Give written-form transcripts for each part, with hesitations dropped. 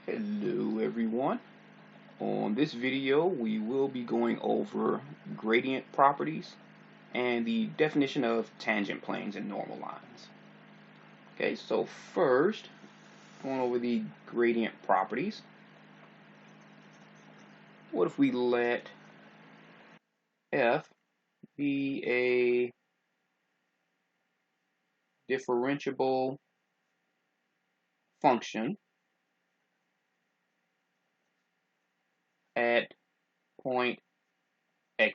Hello everyone. On this video we will be going over gradient properties and the definition of tangent planes and normal lines. Okay, so first, going over the gradient properties. What if we let f be a differentiable function at point xy?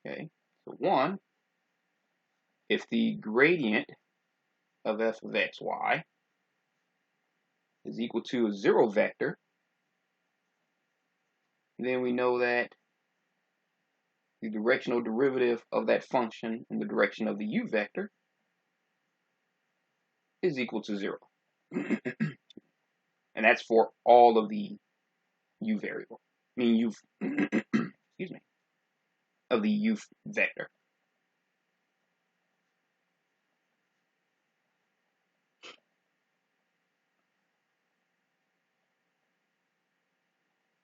Okay, so one, if the gradient of f of xy is equal to a zero vector, then we know that the directional derivative of that function in the direction of the u vector is equal to 0. And that's for all of the u variable, meaning u, excuse me, of the u vector.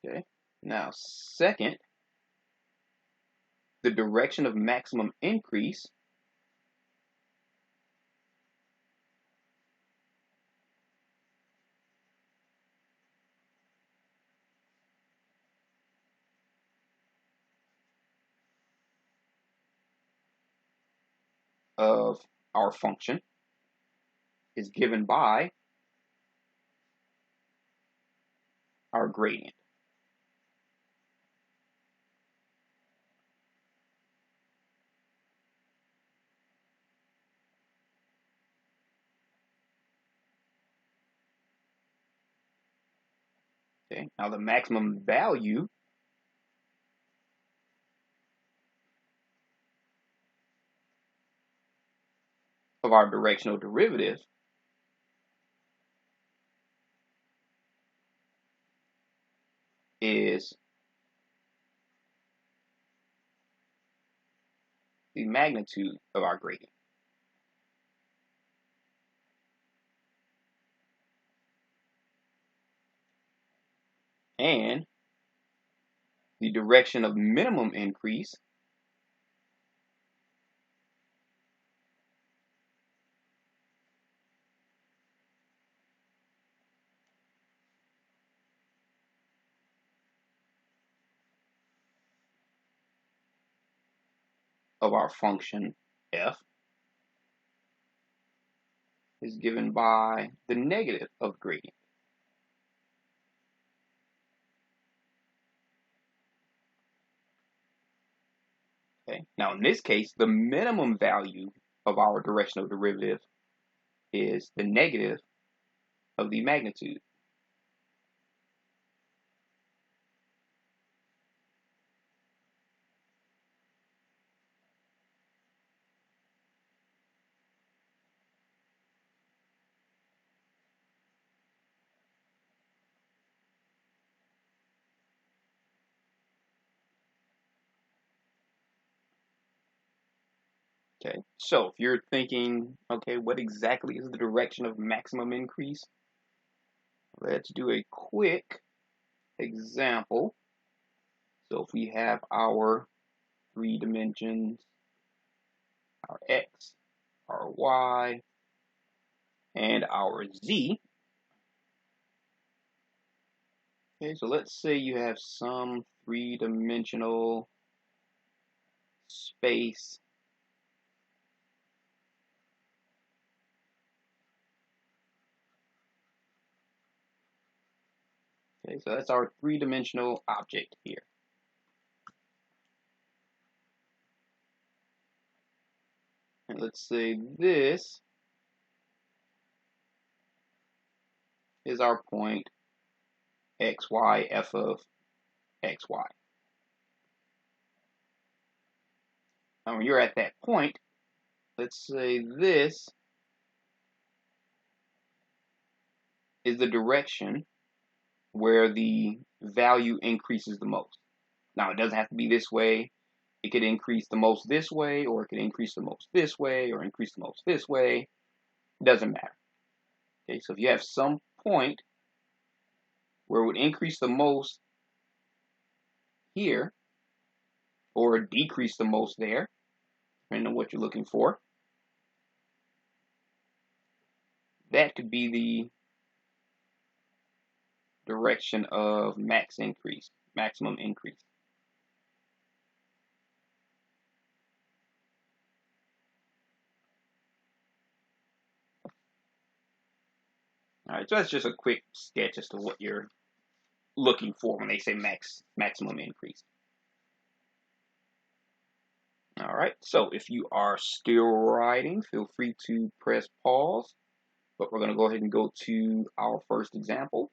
Okay. Now, second, the direction of maximum increase of our function is given by our gradient. Okay. Now, the maximum value of our directional derivative is the magnitude of our gradient. And the direction of minimum increase of our function f is given by the negative of gradient. Okay. Now, in this case, the minimum value of our directional derivative is the negative of the magnitude. Okay. So if you're thinking, okay, what exactly is the direction of maximum increase? Let's do a quick example. So if we have our 3 dimensions, our x, our y, and our z. Okay, so let's say you have some 3-dimensional space Okay, so that's our 3-dimensional object here. And let's say this is our point xy, f of xy. Now when you're at that point, let's say this is the direction where the value increases the most. Now it doesn't have to be this way. It could increase the most this way, or it could increase the most this way, or increase the most this way. It doesn't matter. Okay, so if you have some point where it would increase the most here, or decrease the most there, depending on what you're looking for, that could be the direction of maximum increase. All right, so that's just a quick sketch as to what you're looking for when they say maximum increase. All right, so if you are still writing, feel free to press pause, but we're going to go ahead and go to our first example.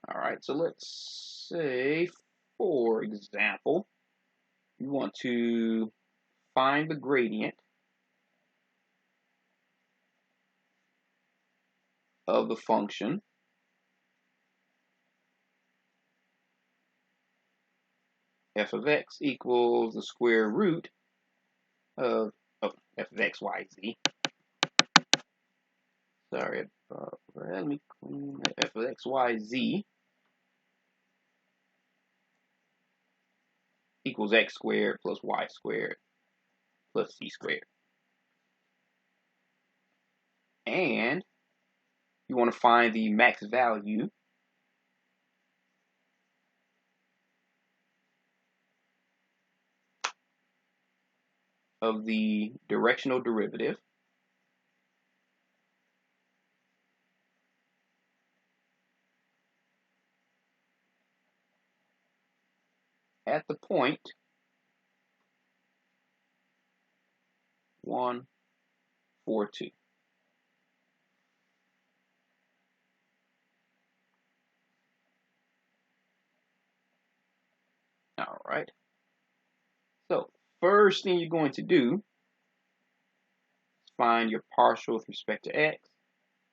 All right, so let's say, for example, you want to find the gradient of the function f of x equals the square root of f of x, y, z. Sorry, let me clean f of x, y, z equals x squared plus y squared plus z squared. And you want to find the max value of the directional derivative at the point 1, 4, 2. All right. So first thing you're going to do is find your partial with respect to x,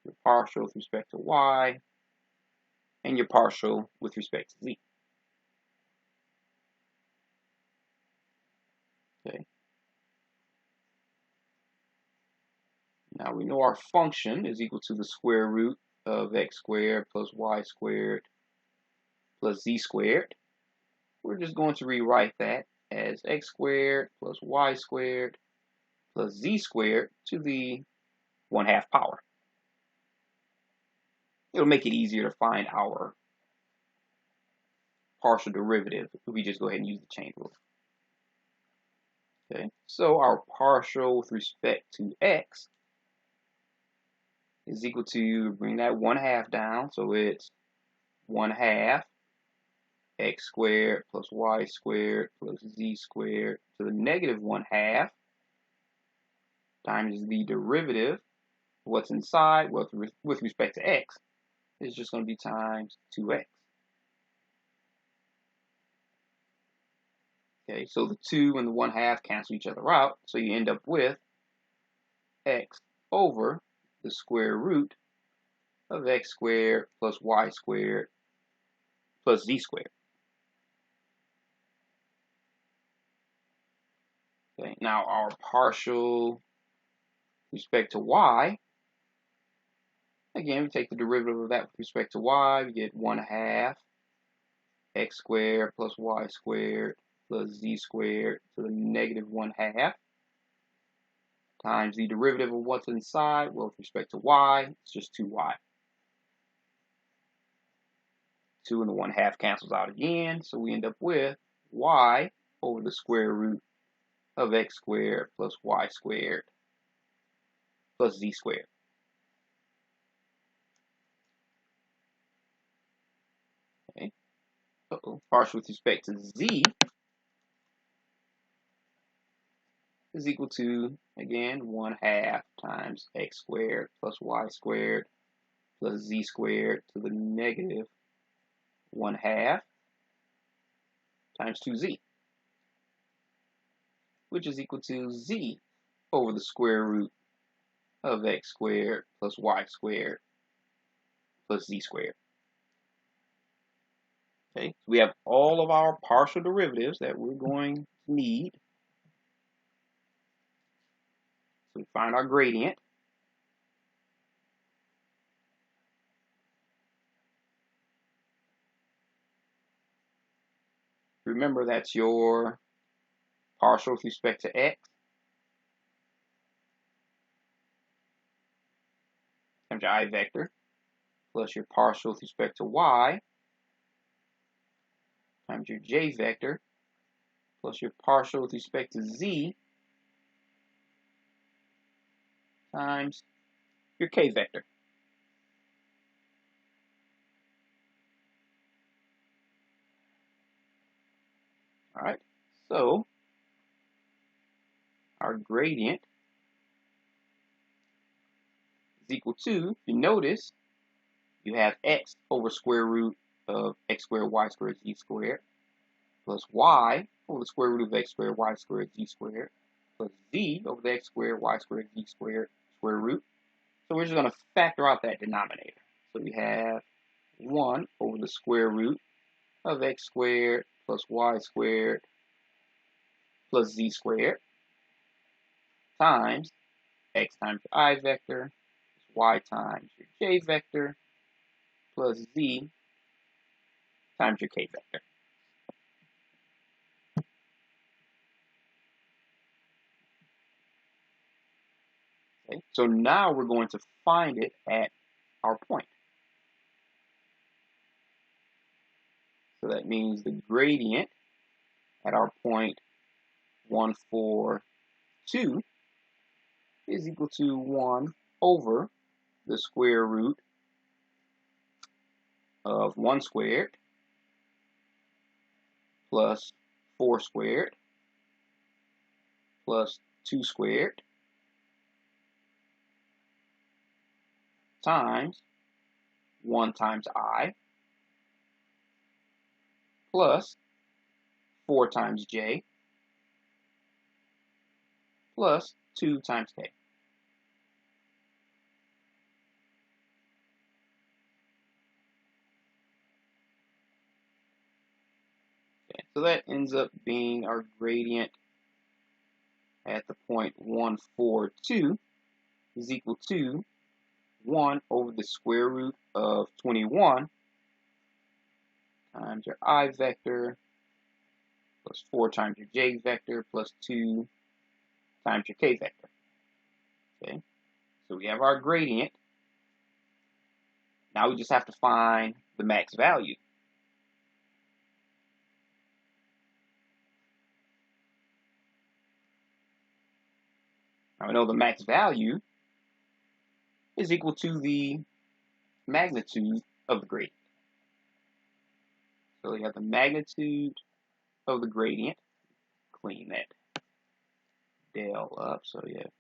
your partial with respect to y, and your partial with respect to z. Okay. Now we know our function is equal to the square root of x squared plus y squared plus z squared. We're just going to rewrite that as x squared plus y squared plus z squared to the 1/2 power. It'll make it easier to find our partial derivative if we just go ahead and use the chain rule. Okay, so our partial with respect to x is equal to, bring that 1/2 down, so it's 1/2 x squared plus y squared plus z squared to the negative 1/2 times the derivative. What's inside, well, with respect to x, is just going to be times 2x. Okay, so the 2 and the 1/2 cancel each other out, so you end up with x over the square root of x squared plus y squared plus z squared. Okay, now our partial with respect to y, again, we take the derivative of that with respect to y, we get 1/2 x squared plus y squared plus z squared to the negative 1/2 times the derivative of what's inside. Well, with respect to y, it's just 2y. 2 and the 1/2 cancels out again, so we end up with y over the square root of x squared plus y squared plus z squared. Okay. Partial with respect to z is equal to, again, 1/2 times x squared plus y squared plus z squared to the negative 1/2 times 2z, which is equal to z over the square root of x squared plus y squared plus z squared. Okay, so we have all of our partial derivatives that we're going to need. So we find our gradient. Remember, that's your partial with respect to x times your I vector plus your partial with respect to y times your j vector plus your partial with respect to z times your k vector. All right, so our gradient is equal to, if you notice, you have x over square root of x squared y squared z squared plus y over the square root of x squared y squared z squared plus z over the x squared y squared z squared square root. So we're just going to factor out that denominator. So we have 1 over the square root of x squared plus y squared plus z squared times x times your I vector plus y times your j vector plus z times your k vector. Okay, so now we're going to find it at our point. So that means the gradient at our point 1, 4, 2 is equal to 1 over the square root of 1 squared plus 4 squared plus 2 squared times 1 times I plus 4 times j plus 2 times k. Okay, so that ends up being our gradient at the point 1, 4, 2 is equal to 1 over the square root of 21 times your I vector plus 4 times your j vector plus 2 times your k vector. Okay, so we have our gradient. Now we just have to find the max value. Now we know the max value is equal to the magnitude of the gradient. So we have the magnitude of the gradient. Clean that del up. So you have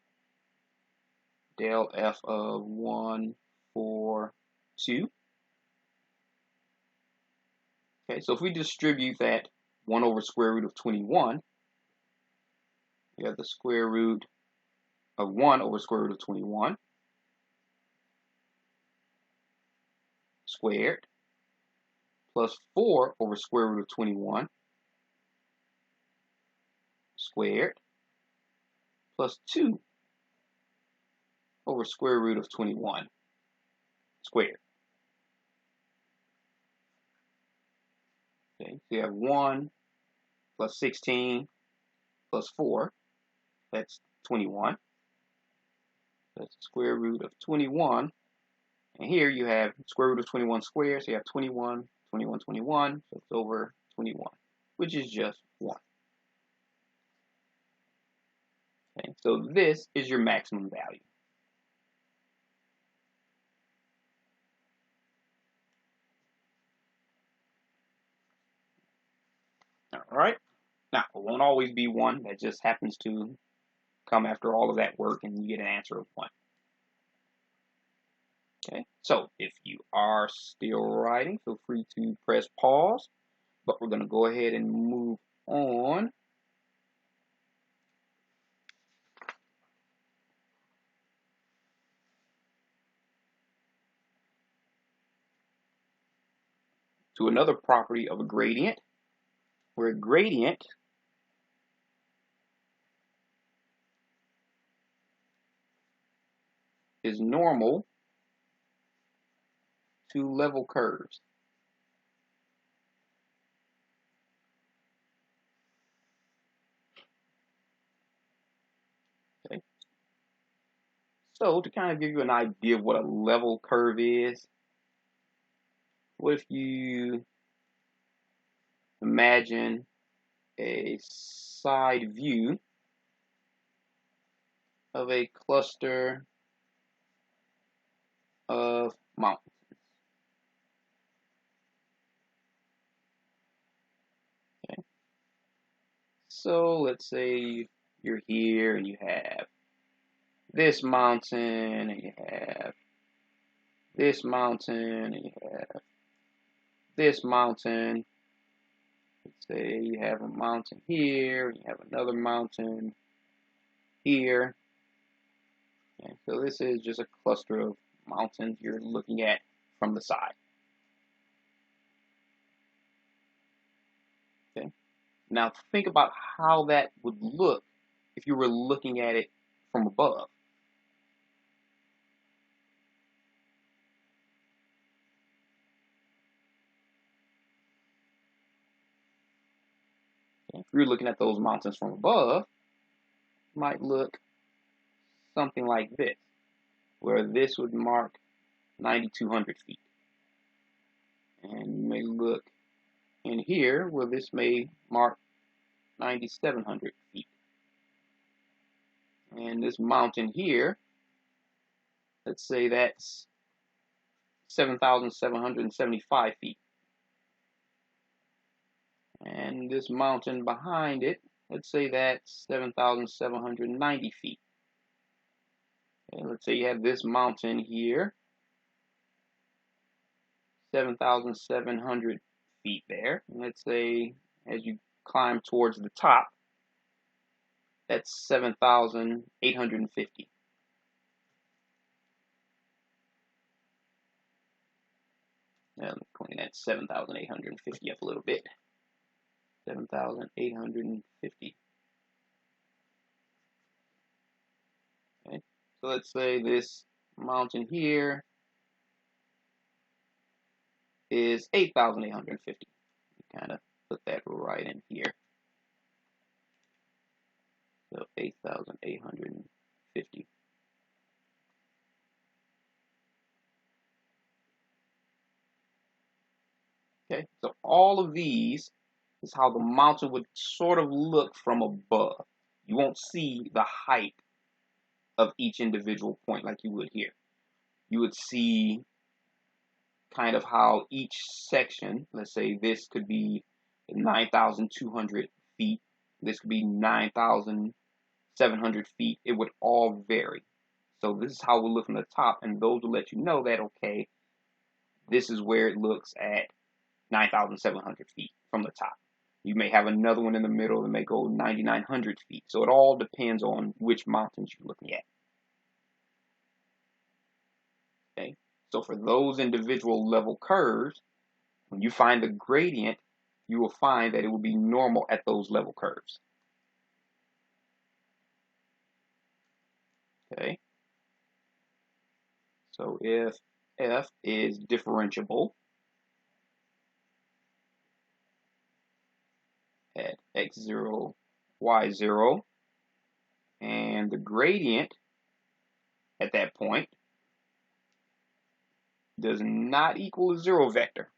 del f of 1, 4, 2. Okay, so if we distribute that 1 over square root of 21, we have the square root of 1 over square root of 21 squared plus 4 over square root of 21 squared plus 2 over square root of 21 squared. Okay, so you have 1 plus 16 plus 4, that's 21. That's the square root of 21. And here you have square root of 21 squared, so you have 21, 21, 21, so it's over 21, which is just 1. Okay, so this is your maximum value. All right. Now, it won't always be 1. That just happens to come after all of that work, and you get an answer of 1. Okay, so if you are still writing, feel free to press pause, but we're going to go ahead and move on. to another property of a gradient, where a gradient is normal to level curves. Okay. So to kind of give you an idea of what a level curve is, what if you imagine a side view of a cluster of mountains? Okay. So let's say you're here and you have this mountain and you have this mountain and you have this mountain. Let's say you have a mountain here, and you have another mountain here. Okay, so this is just a cluster of mountains you're looking at from the side. Okay. Now think about how that would look if you were looking at it from above. Okay. If you're looking at those mountains from above, it might look something like this, where this would mark 9,200 feet. And you may look in here where this may mark 9,700 feet. And this mountain here, let's say that's 7,775 feet. And this mountain behind it, let's say that's 7,790 feet. And let's say you have this mountain here, 7,700 feet there. And let's say as you climb towards the top, that's 7,850. Now, let me clean that 7,850 up a little bit. 7,850. Okay, so let's say this mountain here is 8,850. Kind of put that right in here. So 8,850. Okay, so all of these is how the mountain would sort of look from above. You won't see the height of each individual point like you would here. You would see kind of how each section, let's say this could be 9,200 feet, this could be 9,700 feet, it would all vary. So this is how we look from the top, and those will let you know that, okay, this is where it looks at 9,700 feet from the top. You may have another one in the middle that may go 9,900 feet. So it all depends on which mountains you're looking at. Okay, so for those individual level curves, when you find the gradient, you will find that it will be normal at those level curves. Okay, so if f is differentiable at x0, y0, and the gradient at that point does not equal a zero vector,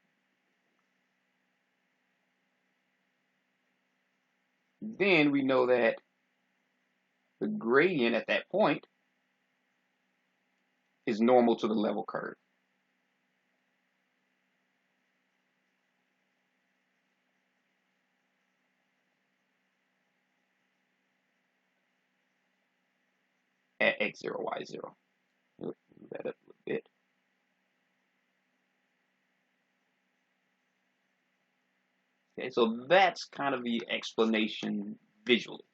then we know that the gradient at that point is normal to the level curve. At x0, y0. Move that up a little bit. Okay, so that's kind of the explanation visually.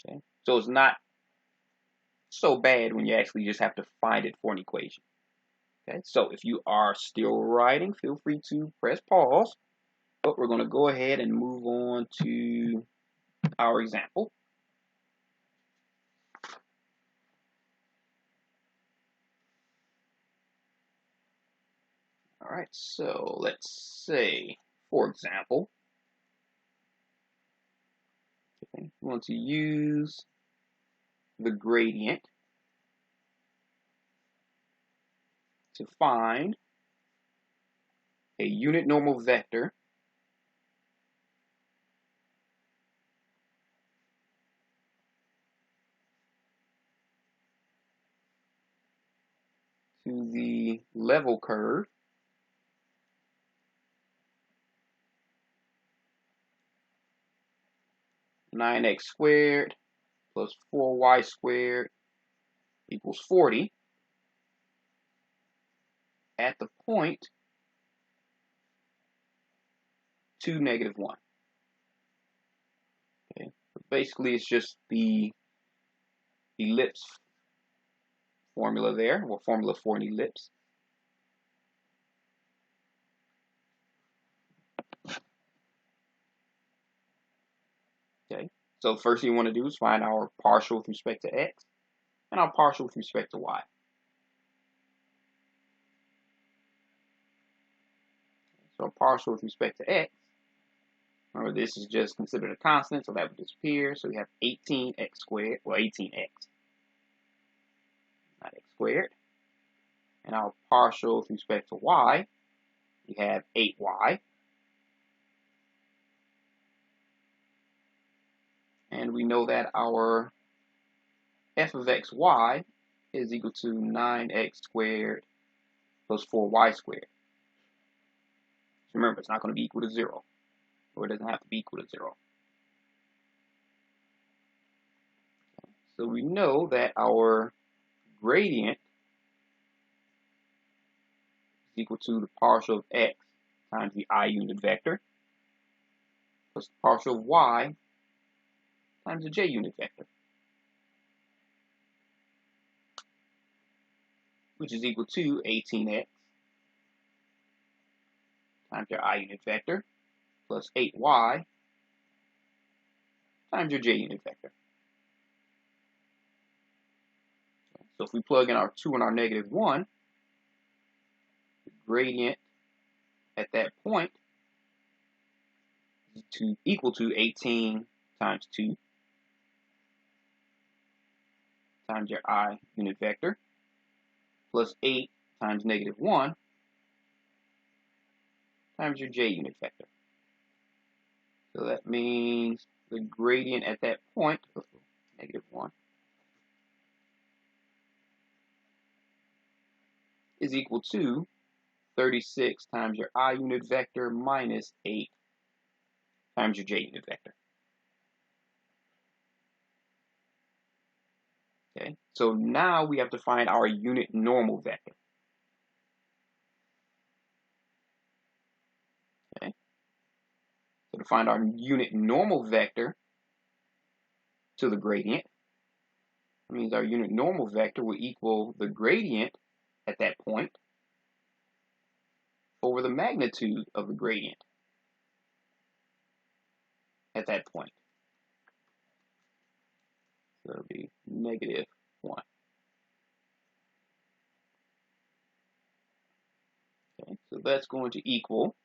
Okay, so it's not so bad when you actually just have to find it for an equation. Okay, so if you are still writing, feel free to press pause, but we're going to go ahead and move on to our example. All right, so let's say, for example, we want to use the gradient to find a unit normal vector to the level curve (9x squared plus 4y squared equals 40) at the point 2, -1. Okay, basically it's just the ellipse formula there, or formula for an ellipse. Okay, so first thing you want to do is find our partial with respect to x and our partial with respect to y. So partial with respect to x, remember this is just considered a constant, so that would disappear. So we have 18x squared, well 18x, not x squared. And our partial with respect to y, we have 8y. And we know that our f of xy is equal to 9x squared plus 4y squared. Remember, it's not going to be equal to 0, or it doesn't have to be equal to 0. So we know that our gradient is equal to the partial of x times the I unit vector plus the partial of y times the j unit vector, which is equal to 18x times your I unit vector plus 8y times your j unit vector. So if we plug in our 2 and our -1, the gradient at that point is equal to 18 times 2 times your I unit vector plus 8 times -1 times your j unit vector. So that means the gradient at that point, -1, is equal to 36 times your I unit vector minus 8 times your j unit vector. Okay, so now we have to find our unit normal vector. Okay, so to find our unit normal vector to the gradient, that means our unit normal vector will equal the gradient at that point over the magnitude of the gradient at that point. So it'll be -1. Okay, so that's going to equal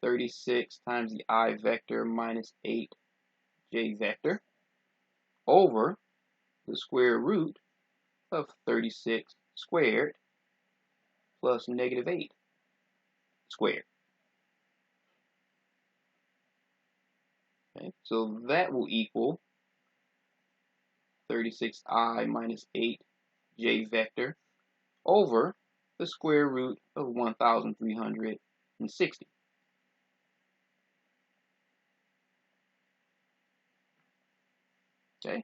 36 times the I vector minus 8j vector over the square root of 36 squared plus -8 squared. Okay, so that will equal 36I minus 8j vector over the square root of 1,360. Okay,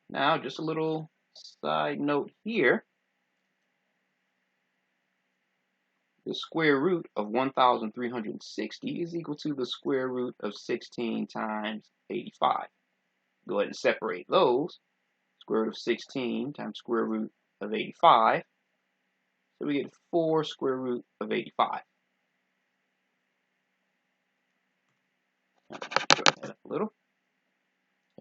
now just a little side note here. The square root of 1,360 is equal to the square root of 16 times 85. Go ahead and separate those. Square root of 16 times square root of 85 So we get 4 square root of 85. Shorten that up a little.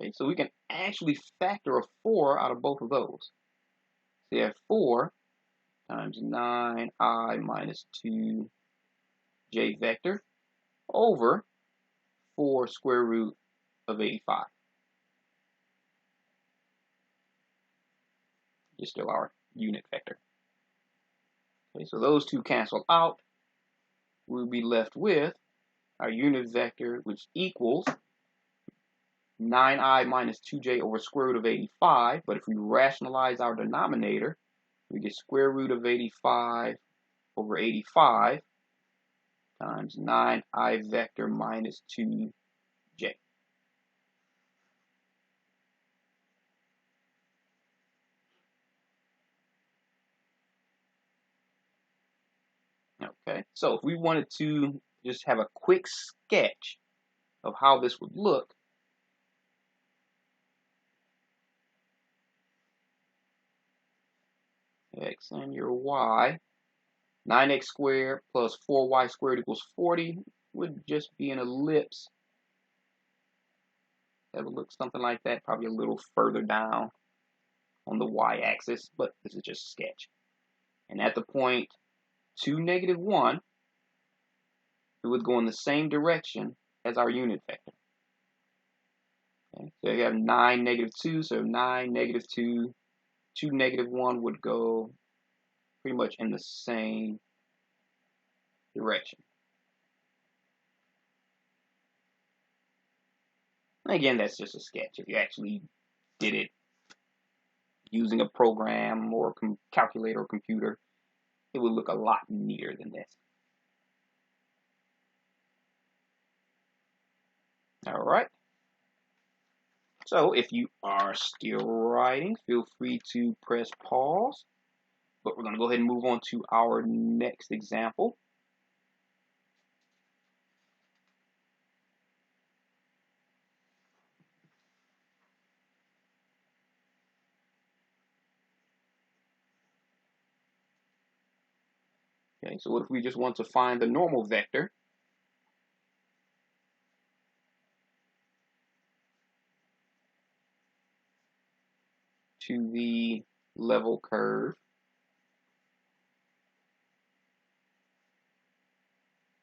Okay, so we can actually factor a 4 out of both of those. So you have 4 times 9i minus 2j vector over 4 square root of 85. Just still our unit vector. Okay, so those two cancel out. We'll be left with our unit vector, which equals 9i minus 2j over square root of 85. But if we rationalize our denominator, we get square root of 85 over 85 times 9i vector minus 2j. Okay, so if we wanted to just have a quick sketch of how this would look, x and your y, 9x squared plus 4y squared equals 40 would just be an ellipse. That would look something like that, probably a little further down on the y-axis, but this is just a sketch. And at the point 2, -1, it would go in the same direction as our unit vector. Okay, so you have 9, -2, so 9, -2, 2, -1 would go pretty much in the same direction. And again, that's just a sketch. If you actually did it using a program or calculator or computer, it would look a lot neater than this. All right. So if you are still writing, feel free to press pause. But we're going to go ahead and move on to our next example. Okay, so what if we just want to find the normal vector to the level curve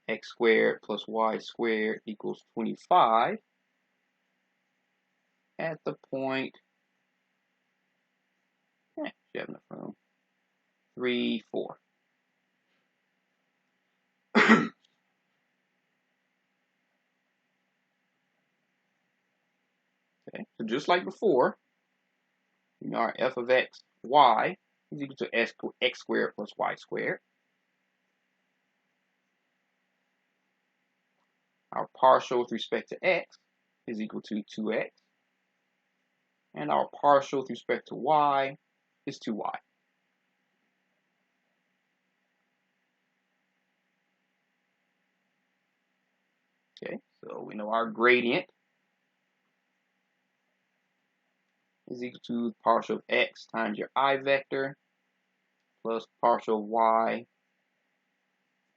x squared plus y squared equals 25 at the point, you have enough room, 3, 4. Okay, so just like before, you know our f of x, y is equal to x squared plus y squared. Our partial with respect to x is equal to 2x. And our partial with respect to y is 2y. Okay, so we know our gradient is equal to partial of x times your I vector plus partial of y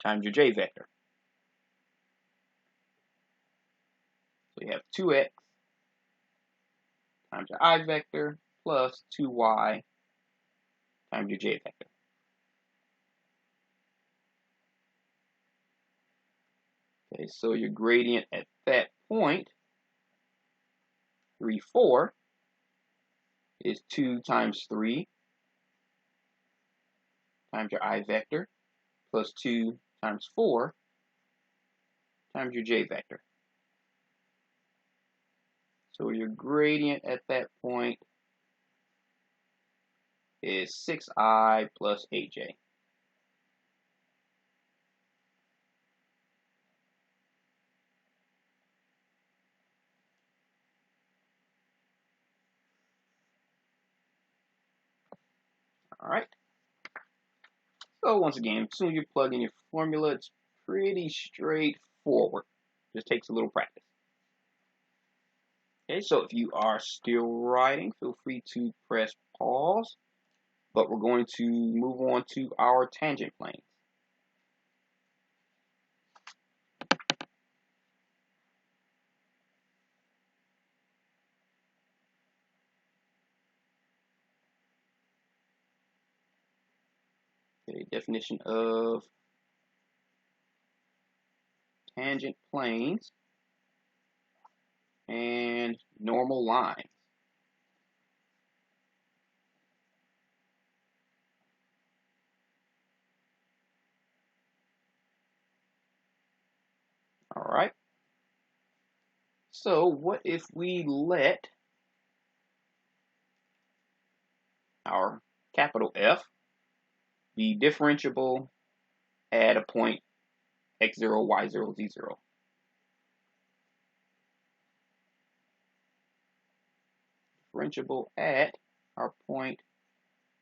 times your j vector. So you have 2x times your I vector plus 2y times your j vector. Okay, so your gradient at that point, 3, 4, is 2 times 3 times your I vector plus 2 times 4 times your j vector. So your gradient at that point is 6i plus 8j. All right. So once again, as soon as you plug in your formula, it's pretty straightforward. Just takes a little practice. Okay, so if you are still writing, feel free to press pause. but we're going to move on to our tangent planes. Okay, definition of tangent planes and normal lines. All right. So what if we let our capital F be differentiable at a point x0, y0, z0? Differentiable at our point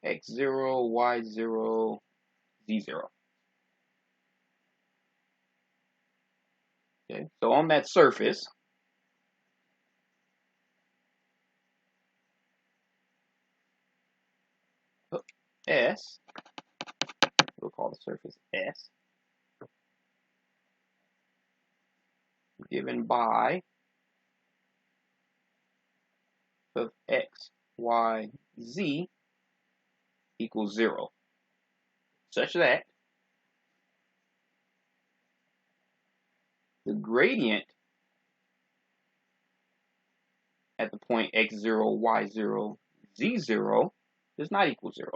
x0, y0, z0. Okay, so on that surface, S, we'll call the surface S, given by of x, y, z equals 0, such that the gradient at the point x0, y0, z0 does not equal 0.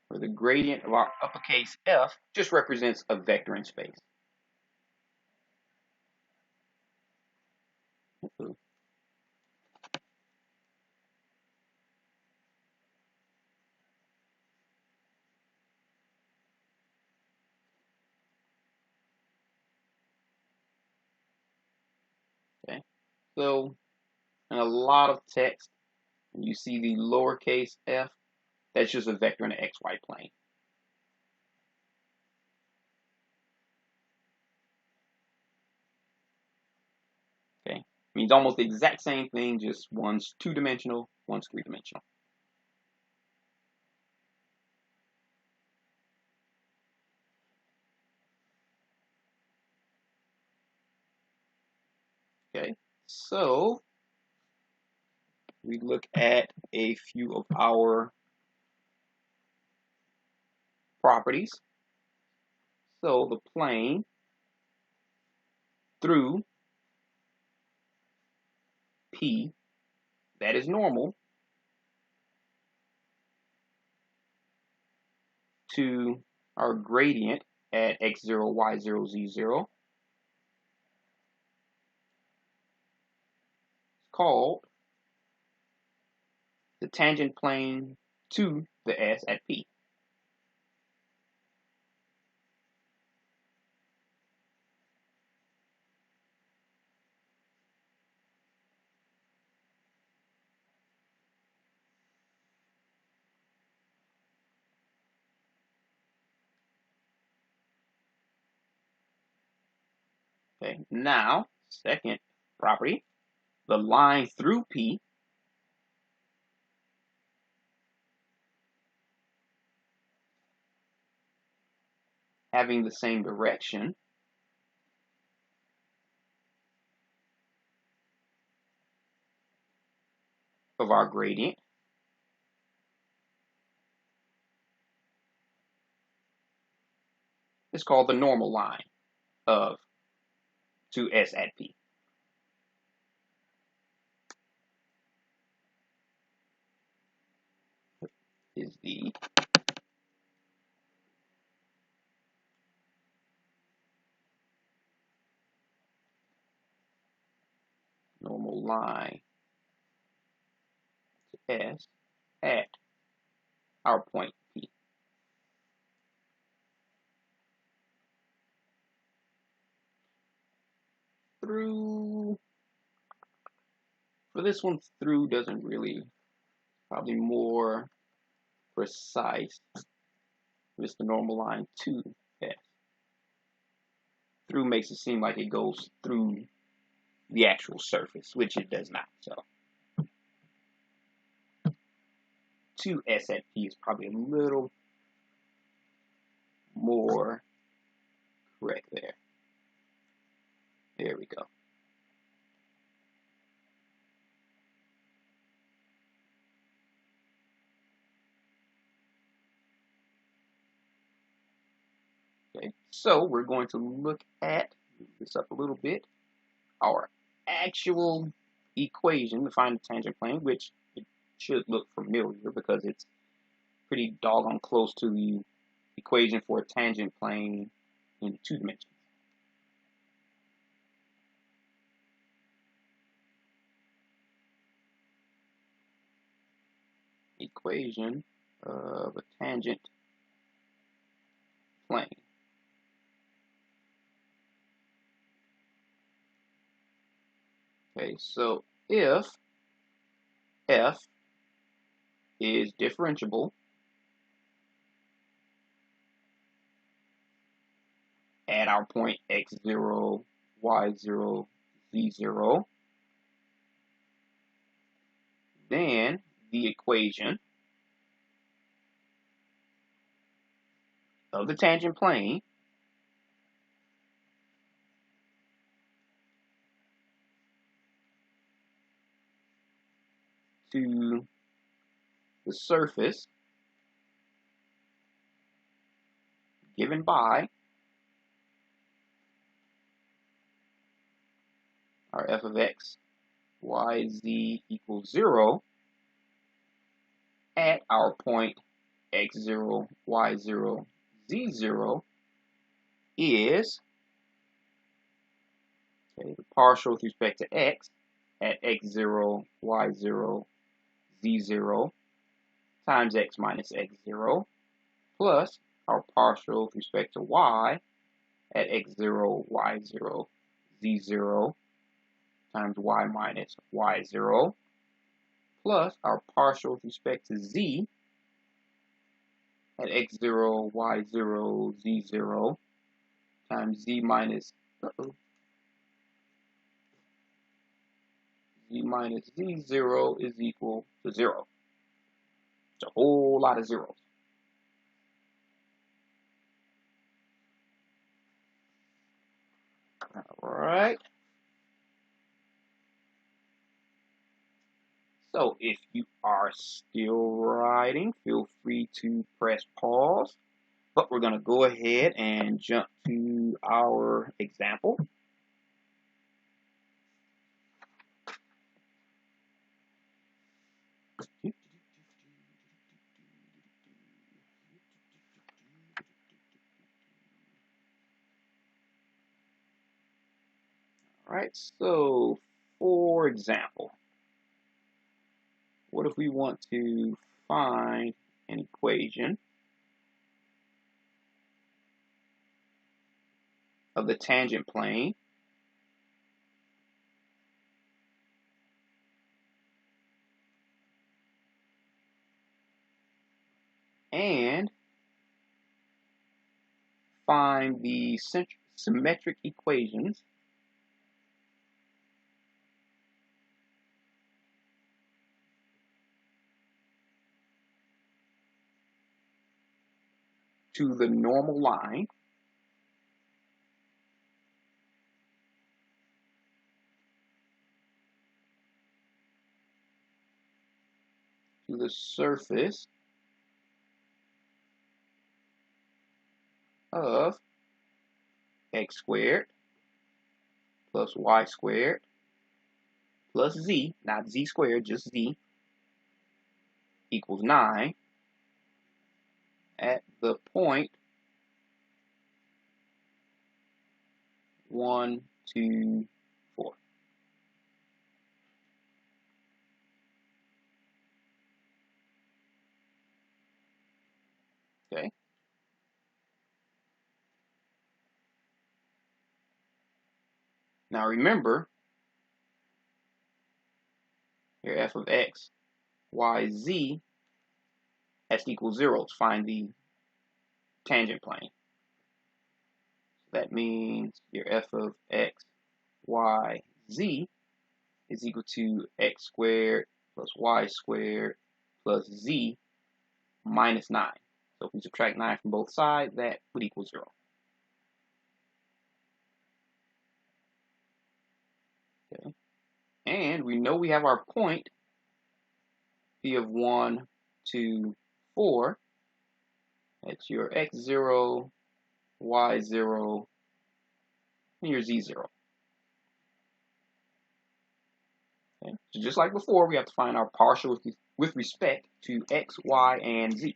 Where the gradient of our uppercase F just represents a vector in space. Okay, so in a lot of text, when you see the lowercase f, that's just a vector in the xy plane. Okay, it means almost the exact same thing, just one's two-dimensional, one's three-dimensional. Okay, so we look at a few of our properties. So the plane through P, that is normal to our gradient at x0, y0, z0, is called the tangent plane to the S at P. Okay, now, second property, the line through P having the same direction of our gradient is called the normal line of to S at P. Is the normal line to S at our point P. Through, for this one, through doesn't really, probably more precise. It's the normal line to S. Through makes it seem like it goes through the actual surface, which it does not. So 2s at p is probably a little more correct there. There we go. Okay, so we're going to look at, move this up a little bit, our actual equation to find the tangent plane, which it should look familiar because it's pretty doggone close to the equation for a tangent plane in 2 dimensions. Equation of a tangent plane. Okay, so if f is differentiable at our point x0, y0, z0, then the equation of the tangent plane to the surface given by our f of x, y, z equals 0 at our point x0, y0, z0 is, okay, the partial with respect to x at x0, y0, z0 times x minus x0 plus our partial with respect to y at x0, y0, z0 times y minus y0 plus our partial with respect to z at x0, y0, z0 times z minus z minus z0 is equal to 0. It's a whole lot of zeros. All right. So if you are still writing, feel free to press pause. But we're going to go ahead and jump to our example. All right, so for example, what if we want to find an equation of the tangent plane and find the symmetric equations to the normal line to the surface of x squared plus y squared plus z, not z squared, just z, equals 9 at the point 1, 2, 4. Okay. Now remember, your f of x, y, z has to equal 0 to find the tangent plane. That means your f of x, y, z is equal to x squared plus y squared plus z minus 9. So if we subtract 9 from both sides, that would equal 0. Okay. And we know we have our point p of 1, 2, 4. That's your x0, y0, and your z0. Okay. So just like before, we have to find our partial with respect to x, y, and z.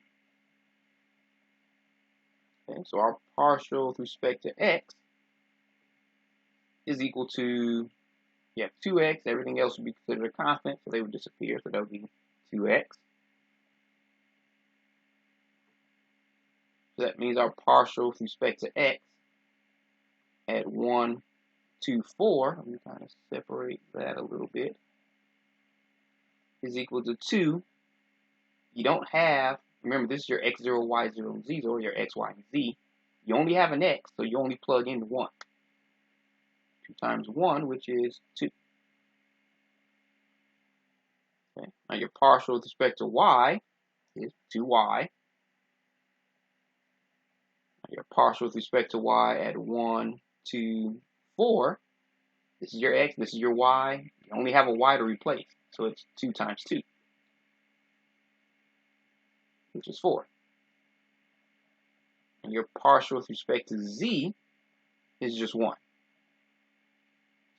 Okay. So our partial with respect to x is equal to, you have 2x, everything else would be considered a constant, so they would disappear, so that would be 2x. So that means our partial with respect to x at 1, 2, 4, let me kind of separate that a little bit, is equal to 2. You don't have, remember this is your x0, y0, and z0, your x, y, and z. You only have an x, so you only plug in 1. 2 times 1, which is 2. Okay. Now your partial with respect to y is 2y. Your partial with respect to y at 1, 2, 4. This is your x, this is your y. You only have a y to replace, so it's 2 times 2, which is 4. And your partial with respect to z is just 1.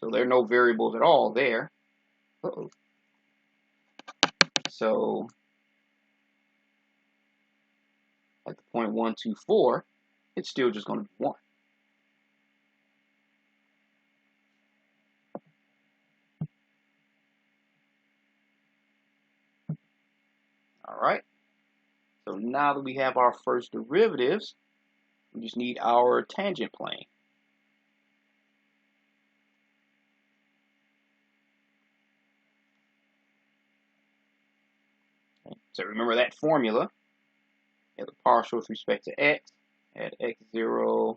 So there are no variables at all there. So at the point 1, 2, 4, it's still just going to be 1. All right. So now that we have our first derivatives, we just need our tangent plane. Okay. So remember that formula. You have the partial with respect to x at x0,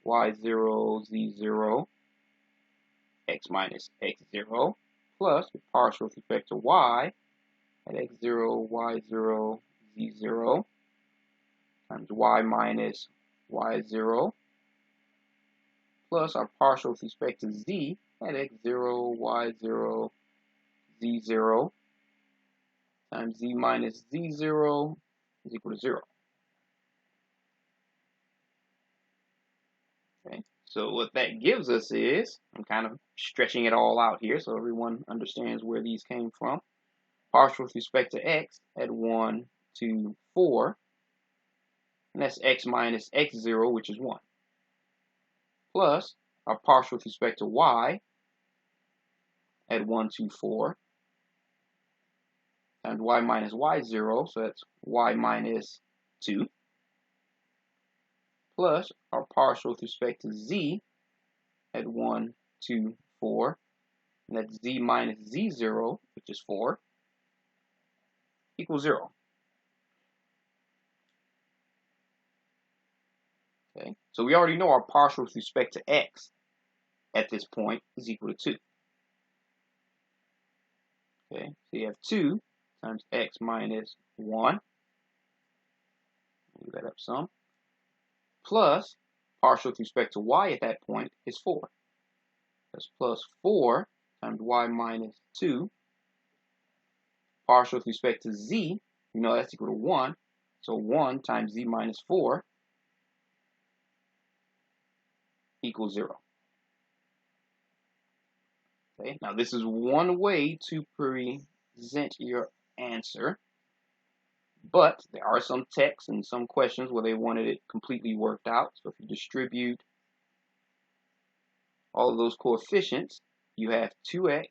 y0, z0, x minus x0, plus the partial with respect to y at x0, y0, z0, times y minus y0, plus our partial with respect to z at x0, y0, z0, times z minus z0 is equal to 0. Okay, so what that gives us is, I'm kind of stretching it all out here so everyone understands where these came from. Partial with respect to x at 1, 2, 4, and that's x minus x0, which is 1. Plus our partial with respect to y at 1, 2, 4, times y minus y0, so that's y minus 2, plus our partial with respect to z at 1, 2, 4, and that's z minus z0, which is 4, equals 0. Okay, so we already know our partial with respect to x at this point is equal to 2. Okay, so you have 2 times x minus 1, move that up some, plus partial with respect to y at that point is 4. That's plus 4 times y minus 2. Partial with respect to z, you know that's equal to 1. So 1 times z minus 4 equals 0. Okay, now this is one way to present your answer, but there are some texts and some questions where they wanted it completely worked out. So if you distribute all of those coefficients, you have 2x,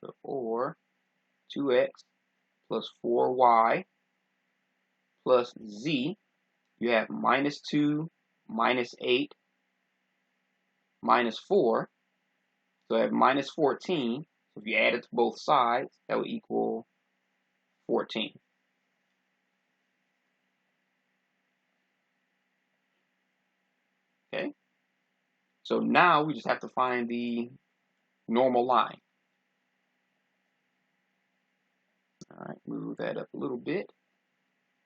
so 2x plus 4y plus z. You have minus 2, minus 8, minus 4. So I have minus 14. So if you add it to both sides, that would equal 14. Okay. So now we just have to find the normal line. All right, move that up a little bit.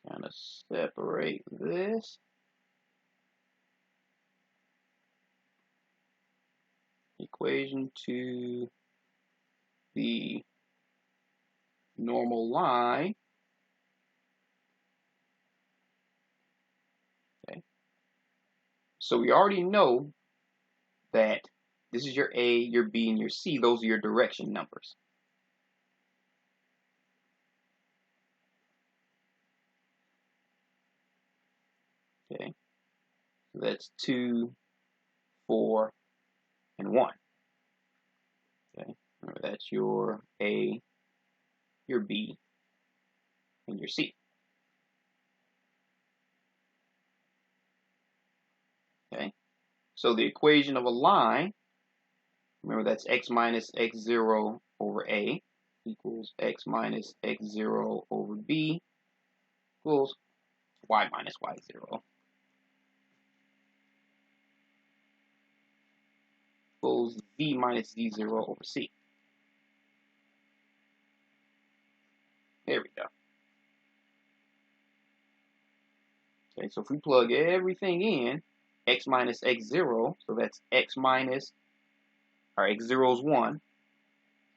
Kind of separate this. Equation to the normal line. Okay. So we already know that this is your A, your B, and your C. Those are your direction numbers. Okay. So that's 2, 4, and 1. Okay. Remember, that's your A, your B, and your C. Okay. So the equation of a line, remember that's x minus x0 over A equals x minus x0 over B equals y minus y0 equals z minus z0 over C. There we go. Okay, so if we plug everything in, x minus x0, so that's x minus, our x0 is 1,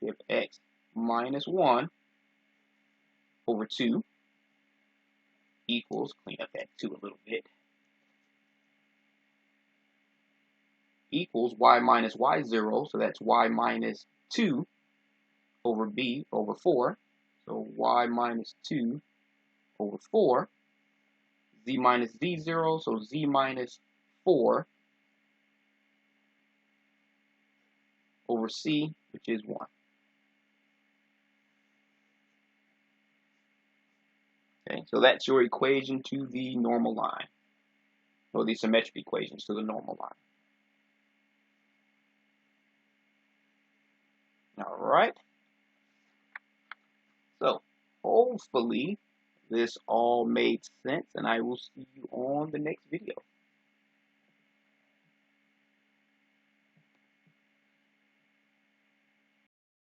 we have x minus 1 over 2 equals, clean up that 2 a little bit, equals y minus y0, so that's y minus 2 over b over 4, so y minus 2 over 4, z minus z0, so z minus 4 over c, which is 1. Okay, so that's your equation to the normal line, or the symmetric equations to the normal line. All right. So hopefully this all made sense, and I will see you on the next video.